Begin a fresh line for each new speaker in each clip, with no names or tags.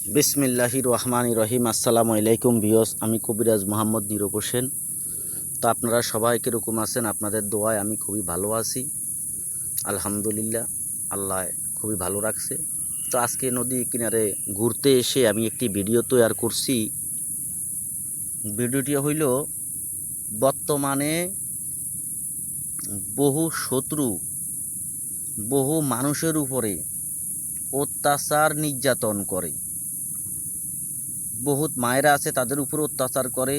বিসমিল্লাহির রহমানির রহিম। আসসালামু আলাইকুম ভিউয়ার্স, আমি কবিরাজ মোহাম্মদ নীরব হোসেন। তো আপনারা সবাই কীরকম আছেন? আপনাদের দোয়ায় আমি খুবই ভালো আছি, আলহামদুলিল্লাহ। আল্লাহ খুবই ভালো রাখছে। তো আজকে নদী কিনারে ঘুরতে এসে আমি একটি ভিডিও তৈরি করছি। ভিডিওটি হইল বর্তমানে বহু শত্রু বহু মানুষের উপরে অত্যাচার নির্যাতন করে। বহুত মায়েরা আছে তাদের উপর অত্যাচার করে,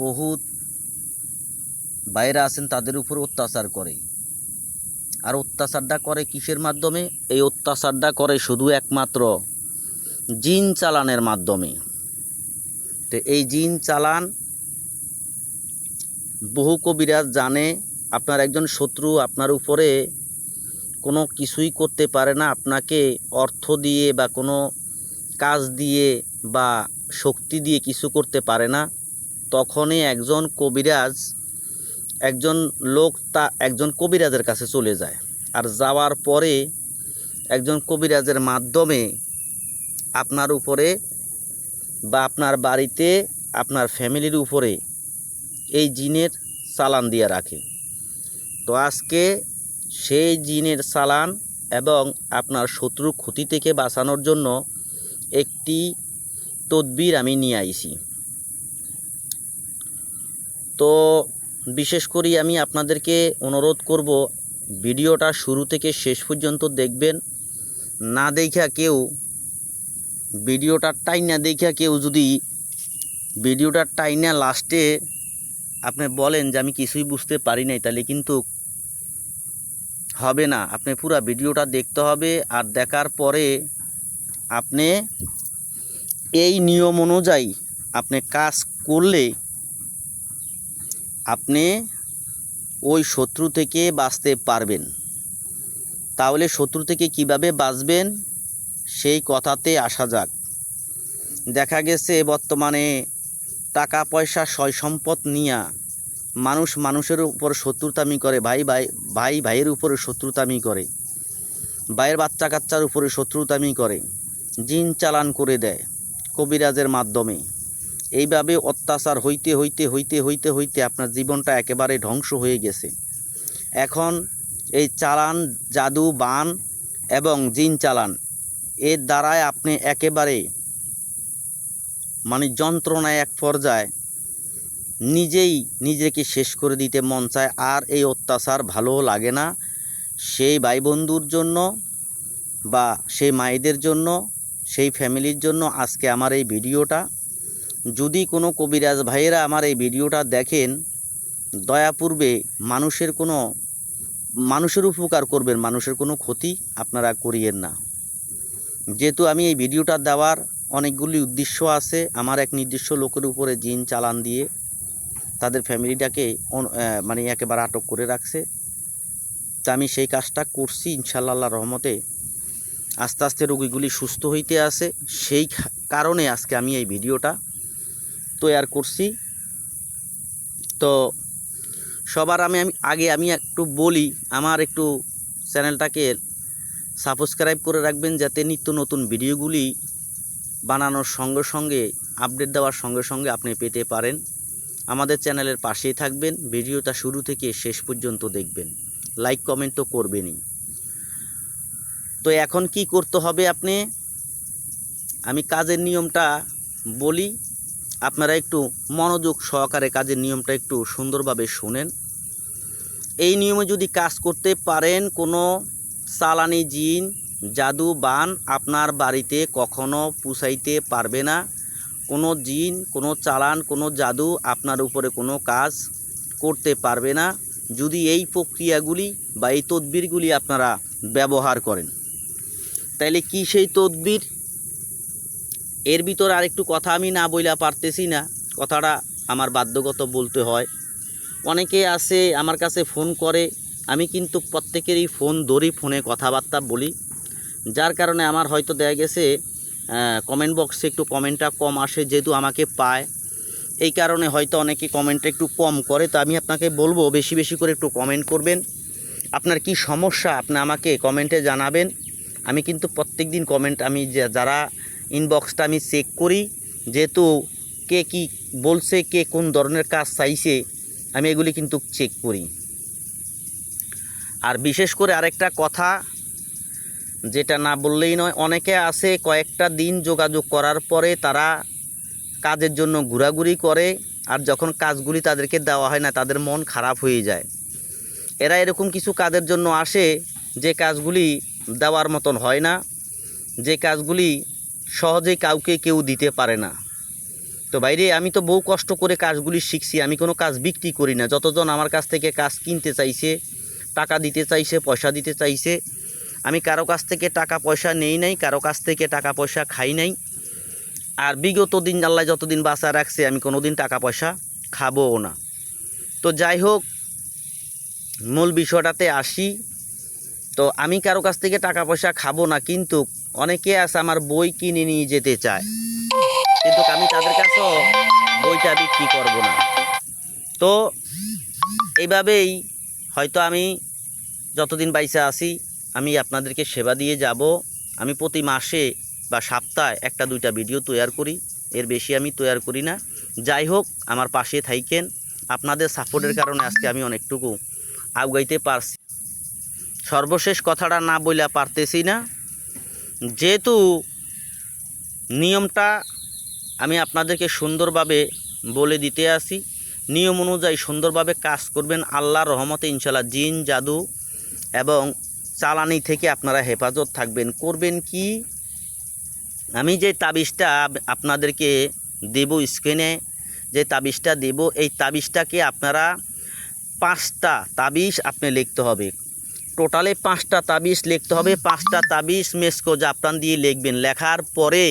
বহুত ভাইরা আছেন তাদের উপর অত্যাচার করে। আর অত্যাচারটা করে কিসের মাধ্যমে? এই অত্যাচারটা করে শুধু একমাত্র জিন চালানের মাধ্যমে। তো এই জিন চালান বহু কবিরাজ জানে। আপনার একজন শত্রু আপনার উপরে কোনো কিছুই করতে পারে না, আপনাকে অর্থ দিয়ে বা কোনো কাজ দিয়ে বা শক্তি দিয়ে কিছু করতে পারে না। তখনই একজন কবিরাজ, একজন লোক একজন কবিরাজের কাছে চলে যায়। আর যাওয়ার পরে একজন কবিরাজের মাধ্যমে আপনার উপরে বা আপনার বাড়িতে আপনার ফ্যামিলির উপরে এই জিনের চালান দিয়ে রাখে। তো আজকে সেই জিনের চালান এবং আপনার শত্রুর ক্ষতি থেকে বাঁচানোর জন্য একটি তদবির আমি নিয়ে আইছি। তো বিশেষ করে আমি আপনাদেরকে অনুরোধ করব, ভিডিওটা শুরু থেকে শেষ পর্যন্ত দেখবেন। না দেখা কেউ ভিডিওটা টাইনা দেখা কেউ যদি ভিডিওটা টাইনা লাস্টে আপনি বলেন যে আমি কিছুই বুঝতে পারি নাই, তাহলে কিন্তু হবে না। আপনি পুরো ভিডিওটা দেখতে হবে। আর দেখার পরে আপনি এই নিয়ম অনুযায়ী আপনি কাজ করলে আপনি ওই শত্রু থেকে বাঁচতে পারবেন। তাহলে শত্রু থেকে কিভাবে বাঁচবেন সেই কথাতে আসা যাক। দেখা গেছে বর্তমানে টাকা পয়সা সয় সম্পদ নিয়া মানুষ মানুষের উপর শত্রুতামি করে, ভাই ভাইয়ের উপরে শত্রুতামি করে, ভাইয়ের বাচ্চা কাচ্চার উপরে শত্রুতামি করে, জিন চালান করে দেয় কবিরাজের মাধ্যমে। এইভাবে অত্যাচার হইতে হইতে হইতে হইতে হইতে আপনার জীবনটা একেবারে ধ্বংস হয়ে গেছে। এখন এই চালান, জাদু, বান এবং জিন চালান, এর দ্বারায় আপনি একেবারে যন্ত্রণায় এক পর্যায়ে নিজেই নিজেকে শেষ করে দিতে মন চায়। আর এই অত্যাচার ভালো লাগে না। সেই ভাই বন্ধুর জন্য বা সেই মায়েদের জন্য, সেই ফ্যামিলির জন্য আজকে আমার এই ভিডিওটা। যদি কোনো কবিরাজ ভাইয়েরা আমার এই ভিডিওটা দেখেন, দয়াপূর্বে মানুষের উপকার করবেন, মানুষের কোনো ক্ষতি আপনারা করিয়েন না। যেহেতু আমি এই ভিডিওটা দেওয়ার অনেকগুলি উদ্দেশ্য আছে। আমার এক নির্দিষ্ট লোকের উপরে জিন চালান দিয়ে তাদের ফ্যামিলিটাকে একেবারে আটক করে রাখছে। তা আমি সেই কাজটা করছি ইনশাআল্লাহ, আল্লাহর রহমতে আস্তে আস্তে রোগীগুলি সুস্থ হইতে আছে। সেই কারণে আজকে আমি এই ভিডিওটা তৈরি করছি। তো সবার আগে আমি একটু বলি, আমার একটু চ্যানেলটাকে সাবস্ক্রাইব করে রাখবেন, যাতে নিত্য নতুন ভিডিওগুলি বানানোর সঙ্গে সঙ্গে, আপডেট দেওয়ার সঙ্গে সঙ্গে আপনি পেতে পারেন। আমাদের চ্যানেলের পাশেই থাকবেন, ভিডিওটা শুরু থেকে শেষ পর্যন্ত দেখবেন, লাইক কমেন্ট তো করবেনই। তো এখন কি করতে হবে আমি কাজের নিয়মটা বলি, আপনারা একটু মনোযোগ সহকারে কাজের নিয়মটা একটু সুন্দরভাবে শুনেন। এই নিয়মে যদি কাজ করতে পারেন, কোনো চালানি জিন, জাদু, বান আপনার বাড়িতে কখনো পুষাইতে পারবে না। কোনো জিন, কোনো চালান, কোনো জাদু আপনার উপরে কোনো কাজ করতে পারবে না, যদি এই প্রক্রিয়াগুলি বা এই তদবিরগুলি আপনারা ব্যবহার করেন। তাইলে কি সেই তদবির? এর ভিতর আরেকটু কথা আমি না বইলা পারতেছি না, কথাটা আমার বাধ্যগত বলতে হয়। অনেকে আছে আমার কাছে ফোন করে, আমি কিন্তু প্রত্যেকেরই ফোন ধরি, ফোনে কথাবার্তা বলি। যার কারণে আমার হয়তো দেখা গেছে কমেন্ট বক্সে একটু কমেন্টটা কম আসে, যেহেতু আমাকে পায়। এই কারণে হয়তো অনেকে কমেন্টটা একটু কম করে। তো আমি আপনাকে বলবো, বেশি বেশি করে একটু কমেন্ট করবেন। আপনার কি সমস্যা আপনি আমাকে কমেন্টে জানাবেন। আমি কিন্তু প্রত্যেক দিন কমেন্ট, আমি যারা ইনবক্সটা আমি চেক করি, যেহেতু কে কি বলছে, কে কোন ধরনের কাজ চাইছে, আমি এগুলি কিন্তু চেক করি। আর বিশেষ করে আরেকটা কথা, যেটা না বললেই নয়, অনেকে আছে কয়েকটা দিন যোগাযোগ করার পরে তারা কাজের জন্য ঘোরাঘুরি করে, আর যখন কাজগুলি তাদেরকে দেওয়া হয় না তাদের মন খারাপ হয়ে যায়। এরা এরকম কিছু কাজের জন্য আসে যে কাজগুলি দেওয়ার মতন হয় না, যে কাজগুলি সহজে কাউকে কেউ দিতে পারে না। তো বাইরে আমি তো বহু কষ্ট করে কাজগুলি শিখছি, আমি কোনো কাজ বিক্রি করি না। যতজন আমার কাছ থেকে কাজ কিনতে চাইছে, টাকা দিতে চাইছে, পয়সা দিতে চাইছে, আমি কারো কাছ থেকে টাকা পয়সা নেই নাই, কারো কাছ থেকে টাকা পয়সা খাই নাই। আর বিগত দিন আল্লাহ যতদিন বাঁচা রাখছে আমি কোনো দিন টাকা পয়সা খাবও না। তো যাই হোক, মূল বিষয়টাতে আসি। তো আমি কারো কাছ থেকে টাকা পয়সা খাবো না, কিন্তু অনেকে আছে আমার বই কিনে নিয়ে যেতে চায়, কিন্তু আমি তাদের কাছেও বইটা বিক্রি করব না। তো এইভাবেই হয়তো আমি যতদিন বাইসা আছি আমি আপনাদেরকে সেবা দিয়ে যাব। আমি প্রতি মাসে বা সপ্তাহে একটা দুইটা ভিডিও তৈরি করি, এর বেশি আমি তৈরি করি না। যাই হোক, আমার পাশে থাকেন, আপনাদের সাপোর্টের কারণে আজকে আমি অনেকটুকু আগাইতে পারছি। সর্বশেষ কথাটা না বইলা পারতেছি না, যেহেতু নিয়মটা আমি আপনাদেরকে সুন্দরভাবে বলে দিতে আসি, নিয়ম অনুযায়ী সুন্দরভাবে কাজ করবেন, আল্লাহর রহমতে ইনশাল্লাহ জিন জাদু এবং চালানি থেকে আপনারা হেফাজত থাকবেন। করবেন কি, আমি যে তাবিজটা আপনাদেরকে দেব, স্ক্রিনে যে তাবিজটা দেব, এই তাবিজটাকে আপনারা 5টা তাবিজ আপনি লিখতে হবে। টোটালে 5টা তাবিজ লিখতে হবে। 5টা তাবিজ মেসকো জাফরান দিয়ে লিখবেন। লেখার পরে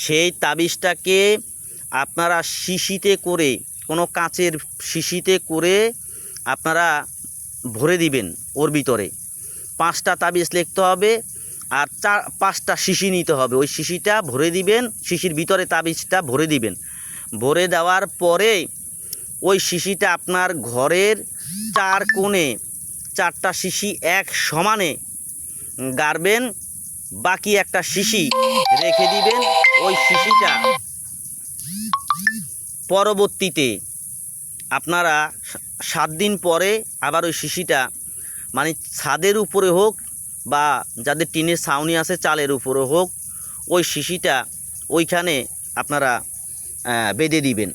সেই তাবিজটাকে আপনারা শিশিতে করে, কোনো কাচের শিশিতে করে আপনারা ভরে দিবেন। ওর ভিতরে 5টা তাবিজ লিখতে হবে, আর 5টা শিশি নিতে হবে। ওই শিশিটা ভরে দিবেন, শিশির ভিতরে তাবিজটা ভরে দিবেন। ভরে দেওয়ার পরে ওই শিশিটা আপনার ঘরের 4 কোণে 4টা শিশি এক সমানে গাড়বেন, বাকি একটা শিশি রেখে দিবেন। ওই শিশিটা পরবর্তীতে আপনারা 7 দিন পরে আবার ওই শিশিটা, মানে ছাদের উপরে হোক বা যাদের টিনের ছাউনি আছে চালের উপরে হোক, ওই শিশিটা ওইখানে আপনারা বেঁধে দিবেন।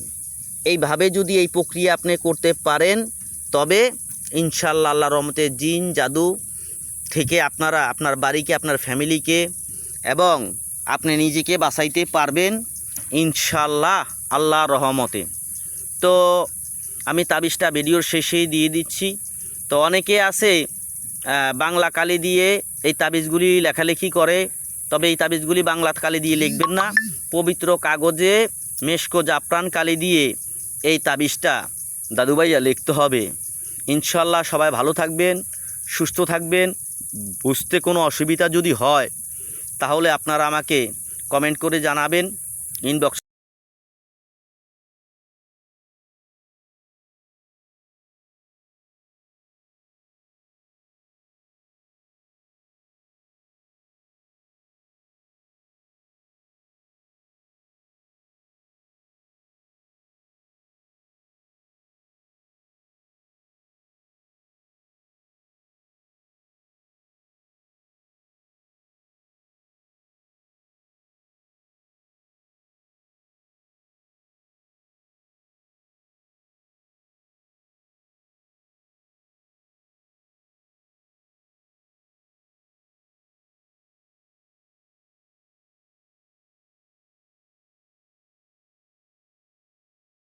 এইভাবে যদি এই প্রক্রিয়া আপনি করতে পারেন, তবে ইনশাআল্লাহ আল্লাহর রহমতে জিন জাদু থেকে আপনারা আপনার বাড়িকে, আপনার ফ্যামিলিকে এবং আপনি নিজেকে বাঁচাইতে পারবেন ইনশাআল্লাহ আল্লাহর রহমতে। তো আমি তাবিজটা ভিডিওর শেষেই দিয়ে দিচ্ছি। তো অনেকে আছে বাংলা কালি দিয়ে এই তাবিজগুলি লেখালেখি করে, তবে এই তাবিজগুলি বাংলা কালি দিয়ে লিখবেন না, পবিত্র কাগজে মেসকো জাফরান কালি দিয়ে এই তাবিজটা দাদু ভাইয়া লিখতে হবে। ইনশাল্লাহ সবাই ভালো থাকবেন, সুস্থ থাকবেন। বুঝতে কোনো অসুবিধা যদি হয় তাহলে আপনারা আমাকে কমেন্ট করে জানাবেন, ইনবক্স